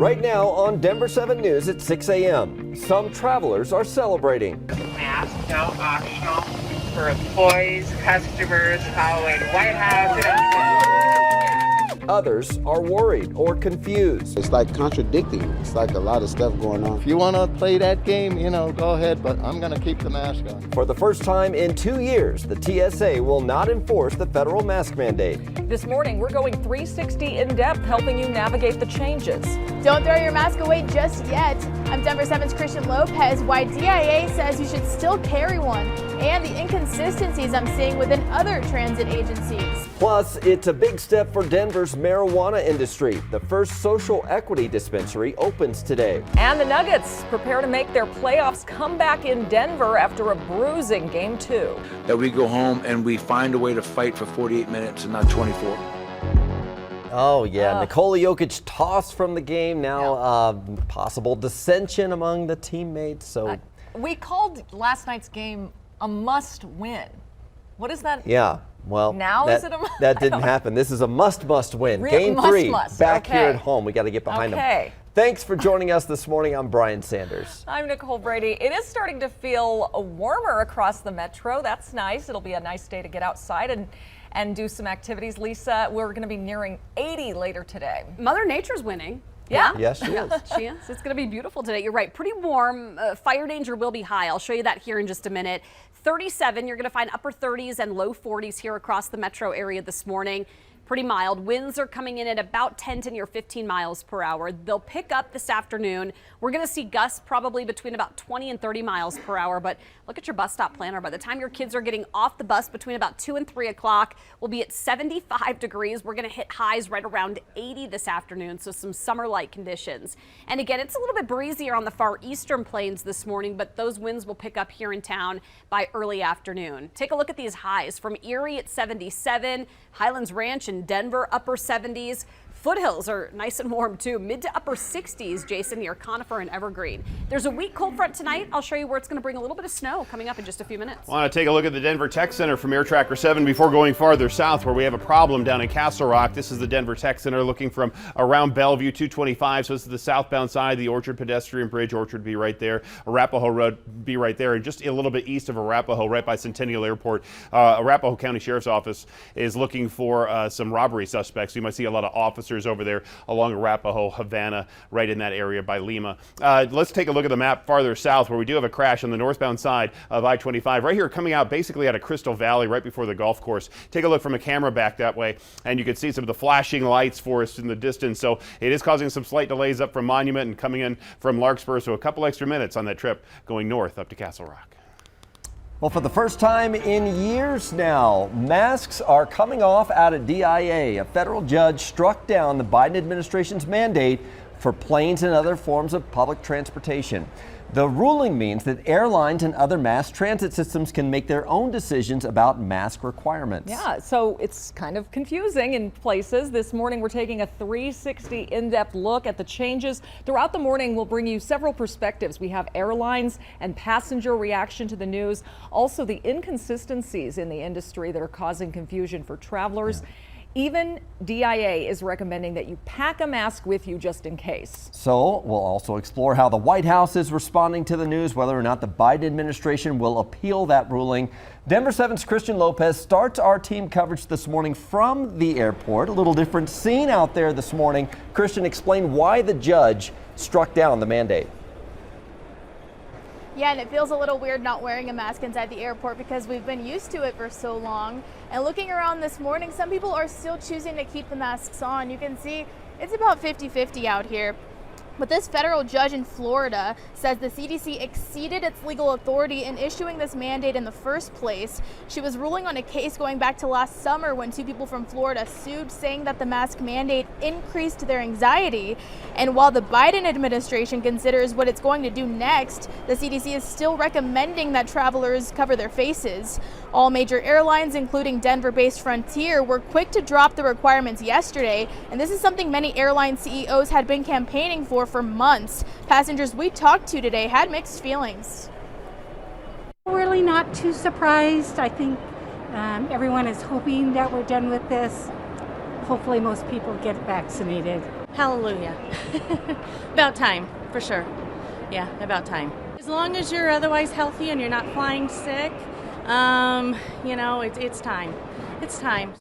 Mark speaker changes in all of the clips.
Speaker 1: Right now on Denver 7 News at 6 a.m., some travelers are celebrating.
Speaker 2: Masks now optional for employees, customers, following White House.
Speaker 1: Others are worried or confused.
Speaker 3: It's like contradicting. It's like a lot of stuff going on.
Speaker 4: If you want to play that game, go ahead, but I'm going to keep the mask on.
Speaker 1: For the first time in 2 years, the TSA will not enforce the federal mask mandate.
Speaker 5: This morning, we're going 360 in depth, helping you navigate the changes.
Speaker 6: Don't throw your mask away just yet. I'm Denver 7's Christian Lopez. Why DIA says you should still carry one, and the inconsistencies I'm seeing within other transit agencies.
Speaker 1: Plus, it's a big step for Denver's marijuana industry. The first social equity dispensary opens today.
Speaker 5: And the Nuggets prepare to make their playoffs comeback in Denver after a bruising Game 2.
Speaker 7: That we go home and we find a way to fight for 48 minutes and not 24.
Speaker 1: Oh, yeah. NICOLE Jokic tossed from the game. Now, possible dissension among the teammates. So
Speaker 5: we called last night's game a must-win. What is that?
Speaker 1: Yeah. Well,
Speaker 5: now is it a must?
Speaker 1: That didn't happen. This is a must win.
Speaker 5: Really?
Speaker 1: Game 3, back
Speaker 5: okay.
Speaker 1: here at home. We got to get behind them. Thanks for joining us this morning. I'm Brian Sanders.
Speaker 5: I'm Nicole Brady. It is starting to feel warmer across the metro. That's nice. It'll be a nice day to get outside and do some activities. Lisa, we're going to be nearing 80 later today.
Speaker 8: Mother Nature's winning.
Speaker 5: Yeah.
Speaker 1: Yes, she is.
Speaker 8: She is. It's going to be beautiful today. You're right. Pretty warm. Fire danger will be high. I'll show you that here in just a minute. 37. You're going to find upper 30s and low 40s here across the metro area this morning. Pretty mild. Winds are coming in at about 10 to near 15 miles per hour. They'll pick up this afternoon. We're going to see gusts probably between about 20 and 30 miles per hour. But look at your bus stop planner. By the time your kids are getting off the bus between about 2 and 3 o'clock, we'll be at 75 degrees. We're going to hit highs right around 80 this afternoon. So some summer-like conditions. And again, it's a little bit breezier on the far eastern plains this morning, but those winds will pick up here in town by early afternoon. Take a look at these highs from Erie at 77, Highlands Ranch in Denver, upper 70s. Foothills are nice and warm too, mid to upper 60s, Jason, near Conifer and Evergreen. There's a weak cold front tonight. I'll show you where it's going to bring a little bit of snow coming up in just a few minutes.
Speaker 9: Want to take a look at the Denver Tech Center from Air Tracker 7 before going farther south where we have a problem down in Castle Rock. This is the Denver Tech Center looking from around Bellevue 225. So this is the southbound side, the Orchard pedestrian bridge. Orchard be right there. Arapahoe Road be right there. And just a little bit east of Arapahoe, right by Centennial Airport, Arapahoe County Sheriff's Office is looking for some robbery suspects. You might see a lot of officers over there along Arapahoe, Havana, right in that area by Lima. Let's take a look at the map farther south where we do have a crash on the northbound side of I-25. Right here coming out basically out of Crystal Valley right before the golf course. Take a look from a camera back that way and you can see some of the flashing lights for us in the distance. So it is causing some slight delays up from Monument and coming in from Larkspur. So a couple extra minutes on that trip going north up to Castle Rock.
Speaker 1: Well, for the first time in years now, masks are coming off out of DIA. A federal judge struck down the Biden administration's mandate for planes and other forms of public transportation. The ruling means that airlines and other mass transit systems can make their own decisions about mask requirements.
Speaker 5: Yeah, so it's kind of confusing in places. This morning we're taking a 360 in-depth look at the changes. Throughout the morning we'll bring you several perspectives. We have airlines and passenger reaction to the news, also the inconsistencies in the industry that are causing confusion for travelers. Even DIA is recommending that you pack a mask with you just in case.
Speaker 1: So we'll also explore how the White House is responding to the news, whether or not the Biden administration will appeal that ruling. Denver 7's Christian Lopez starts our team coverage this morning from the airport. A little different scene out there this morning. Christian, explain why the judge struck down the mandate.
Speaker 6: Yeah, and it feels a little weird not wearing a mask inside the airport because we've been used to it for so long. And looking around this morning, some people are still choosing to keep the masks on. You can see it's about 50-50 out here. But this federal judge in Florida says the CDC exceeded its legal authority in issuing this mandate in the first place. She was ruling on a case going back to last summer when 2 people from Florida sued, saying that the mask mandate increased their anxiety. And while the Biden administration considers what it's going to do next, the CDC is still recommending that travelers cover their faces. All major airlines, including Denver-based Frontier, were quick to drop the requirements yesterday, and this is something many airline CEOs had been campaigning for months. Passengers we talked to today had mixed feelings.
Speaker 10: Really not too surprised. I think everyone is hoping that we're done with this. hopefully most people get vaccinated.
Speaker 11: Hallelujah. About time, for sure. Yeah, about time. As long as you're otherwise healthy and you're not flying sick, it's time. It's time.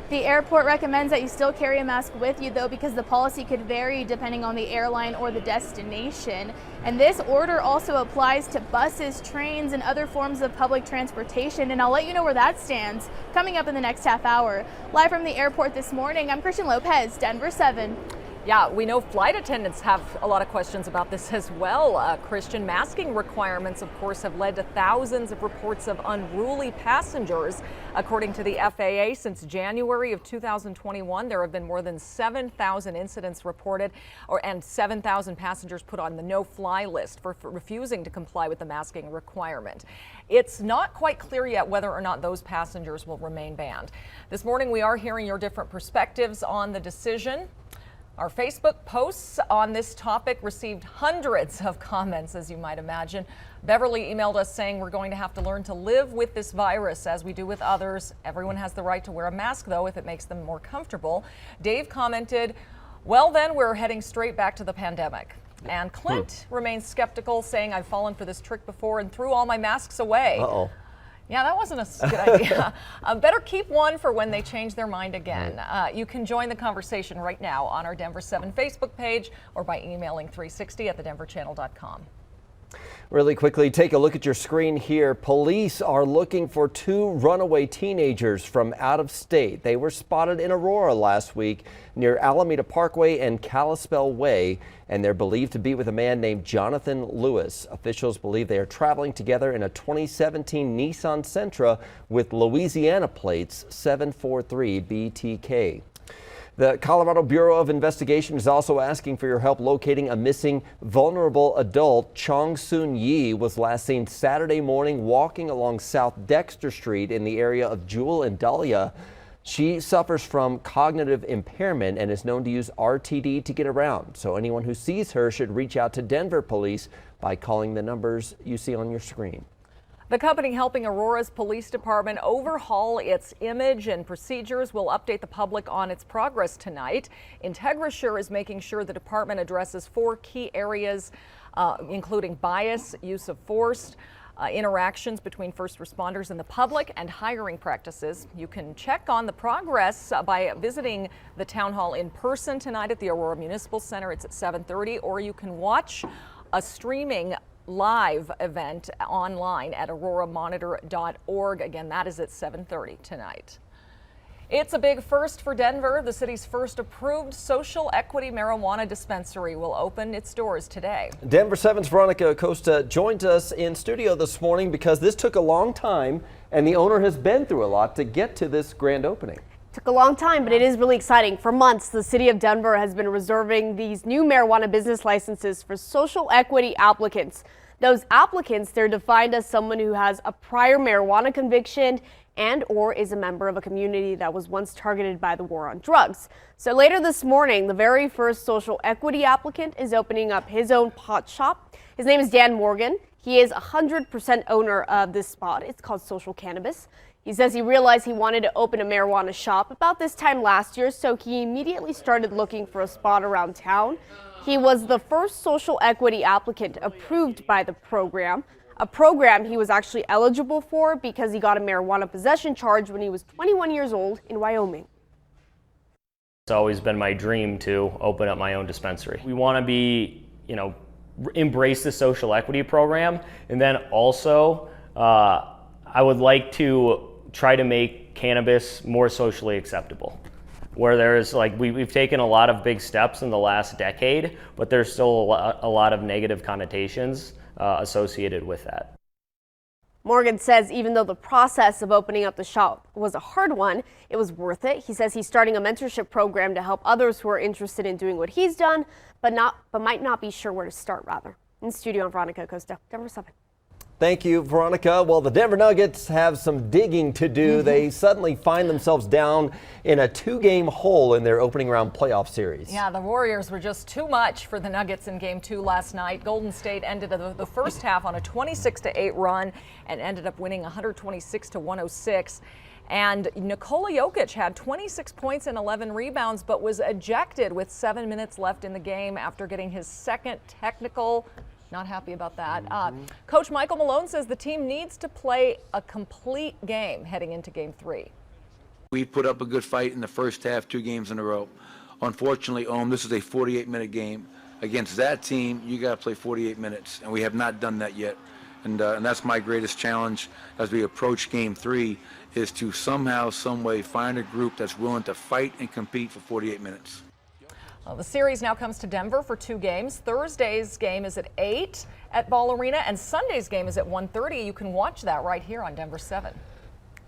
Speaker 6: The airport recommends that you still carry a mask with you, though, because the policy could vary depending on the airline or the destination. And this order also applies to buses, trains, and other forms of public transportation. And I'll let you know where that stands coming up in the next half hour. Live from the airport this morning, I'm Christian Lopez, Denver 7.
Speaker 5: Yeah, we know flight attendants have a lot of questions about this as well. Christian, masking requirements, of course, have led to thousands of reports of unruly passengers. According to the FAA, since January of 2021, there have been more than 7,000 incidents reported, and 7,000 passengers put on the no-fly list for refusing to comply with the masking requirement. It's not quite clear yet whether or not those passengers will remain banned. This morning, we are hearing your different perspectives on the decision. Our Facebook posts on this topic received hundreds of comments, as you might imagine. Beverly emailed us saying we're going to have to learn to live with this virus as we do with others. Everyone has the right to wear a mask, though, if it makes them more comfortable. Dave commented, well, then we're heading straight back to the pandemic. And Clint remains skeptical, saying I've fallen for this trick before and threw all my masks away. Uh-oh. Yeah, that wasn't a good idea. Better keep one for when they change their mind again. You can join the conversation right now on our Denver 7 Facebook page or by emailing 360@thedenverchannel.com.
Speaker 1: Really quickly, take a look at your screen here. Police are looking for 2 runaway teenagers from out of state. They were spotted in Aurora last week near Alameda Parkway and Kalispell Way, and they're believed to be with a man named Jonathan Lewis. Officials believe they are traveling together in a 2017 Nissan Sentra with Louisiana plates 743 BTK. The Colorado Bureau of Investigation is also asking for your help locating a missing vulnerable adult. Chong Soon Yi was last seen Saturday morning walking along South Dexter Street in the area of Jewel and Dahlia. She suffers from cognitive impairment and is known to use RTD to get around. So anyone who sees her should reach out to Denver police by calling the numbers you see on your screen.
Speaker 5: The company helping Aurora's police department overhaul its image and procedures will update the public on its progress tonight. IntegraSure is making sure the department addresses 4 key areas, including bias, use of force, interactions between first responders and the public, and hiring practices. You can check on the progress by visiting the town hall in person tonight at the Aurora Municipal Center. It's at 7:30, or you can watch a streaming live event online at auroramonitor.org. Again, that is at 7:30 tonight. It's a big first for Denver. The city's first approved social equity marijuana dispensary will open its doors today.
Speaker 1: Denver 7's Veronica Acosta joined us in studio this morning because this took a long time and the owner has been through a lot to get to this grand opening.
Speaker 12: Took a long time, but it is really exciting. For months, the city of Denver has been reserving these new marijuana business licenses for social equity applicants. Those applicants, they're defined as someone who has a prior marijuana conviction and or is a member of a community that was once targeted by the war on drugs. So later this morning, the very first social equity applicant is opening up his own pot shop. His name is Dan Morgan. He is 100% owner of this spot. It's called Social Cannabis. He says he realized he wanted to open a marijuana shop about this time last year, so he immediately started looking for a spot around town. He was the first social equity applicant approved by the program, a program he was actually eligible for because he got a marijuana possession charge when he was 21 years old in Wyoming.
Speaker 13: It's always been my dream to open up my own dispensary. We want to be, embrace the social equity program, and then also I would like to try to make cannabis more socially acceptable, where there's we've taken a lot of big steps in the last decade, but there's still a lot of negative connotations associated with that.
Speaker 12: Morgan says even though the process of opening up the shop was a hard one, it was worth it. He says he's starting a mentorship program to help others who are interested in doing what he's done, but might not be sure where to start, rather. In studio, I'm Veronica Acosta, Denver 7.
Speaker 1: Thank you, Veronica. Well, the Denver Nuggets have some digging to do. They suddenly find themselves down in a 2-game hole in their opening round playoff series.
Speaker 5: Yeah, the Warriors were just too much for the Nuggets in Game 2 last night. Golden State ended the first half on a 26-8 run and ended up winning 126-106. And NICOLE had 26 points and 11 rebounds, but was ejected with 7 minutes left in the game after getting his second technical. Not happy about that. Coach Michael Malone says the team needs to play a complete game heading into Game 3.
Speaker 7: We put up a good fight in the first half, 2 games in a row. Unfortunately, this is a 48-minute game. Against that team, you got to play 48 minutes, and we have not done that yet. And that's my greatest challenge as we approach Game 3, is to somehow, some way find a group that's willing to fight and compete for 48 minutes.
Speaker 5: Well, the series now comes to Denver for 2 games. Thursday's game is at 8 at Ball Arena, and Sunday's game is at 1:30. You can watch that right here on Denver 7.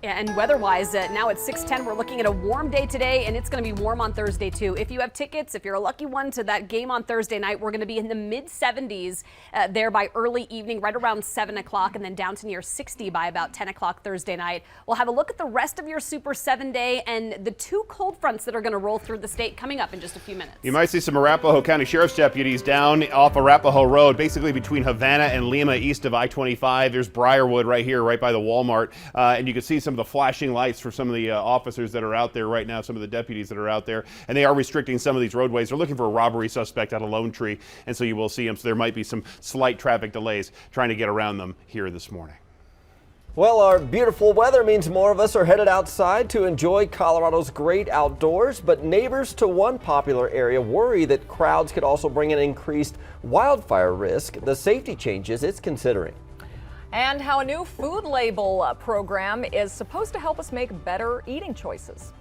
Speaker 8: And weather-wise, now at 6:10, we're looking at a warm day today, and it's going to be warm on Thursday, too. If you have tickets, if you're a lucky one to that game on Thursday night, we're going to be in the mid-70s there by early evening, right around 7 o'clock, and then down to near 60 by about 10 o'clock Thursday night. We'll have a look at the rest of your Super 7-day and the 2 cold fronts that are going to roll through the state coming up in just a few minutes.
Speaker 9: You might see some Arapahoe County Sheriff's deputies down off Arapahoe Road, basically between Havana and Lima, east of I-25. There's Briarwood right here, right by the Walmart, and you can see some of the flashing lights for some of the officers that are out there right now, some of the deputies that are out there, and they are restricting some of these roadways. They're looking for a robbery suspect at a Lone Tree, and so you will see them. So there might be some slight traffic delays trying to get around them here this morning.
Speaker 1: Well, our beautiful weather means more of us are headed outside to enjoy Colorado's great outdoors, but neighbors to one popular area worry that crowds could also bring an increased wildfire risk. The safety changes it's considering.
Speaker 5: And how a new food label program is supposed to help us make better eating choices.